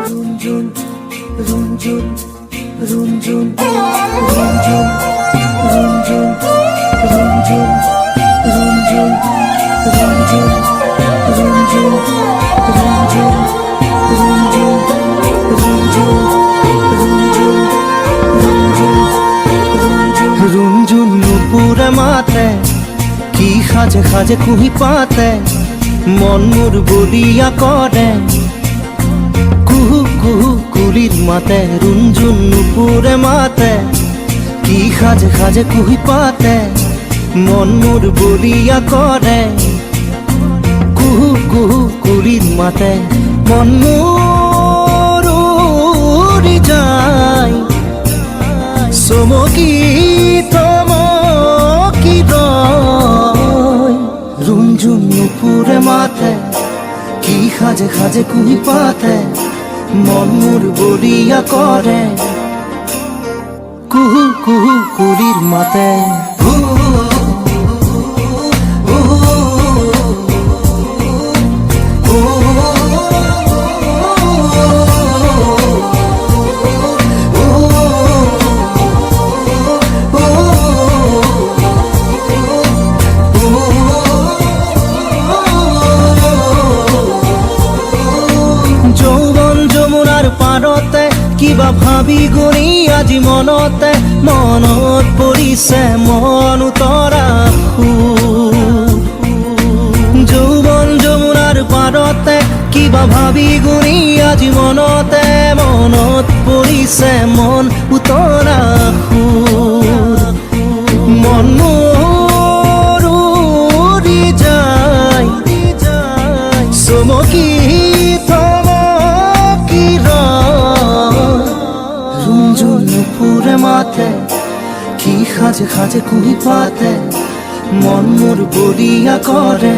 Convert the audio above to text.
রুনঝুন রুনঝুন রুনঝুন রুনঝুন রুনঝুন রুনঝুন রুনঝুন রুনঝুন রুনঝুন রুনঝুন রুনঝুন রুনঝুন রুনঝুন রুনঝুন নুপুরে মাতে কি সাজে সাজে কুহি পাতে মন মোর বলিয়া করে কুহু কুহু কুলির মাতে রুনঝুন নুপুরে মাতে কি সাজে সাজে কুহি পাতে মন মোর বলিয়া করে কুহু কুহু কুলির মাতে মন মোর উড়ি যায় চমকি থমকি রয় রুনঝুন নুপুরে মাতে কি সাজে সাজে কুহি পাতে মন মোর বলিয়া করে কুহু কুহু কুলির মাতে পাৰতে কিবা ভাবি গুণি আজি মনতে মনত পৰিছে মন উতৰা যৌৱন যমুনাৰ পাৰতে কিবা ভাবি গুণি আজি মনতে মনত পৰিছে মন উতৰা মন মোৰ উৰি যায় চমকি নুপুরে মাতে কি সাজে সাজে কুহি পাতে মন মোর বলিয়া করে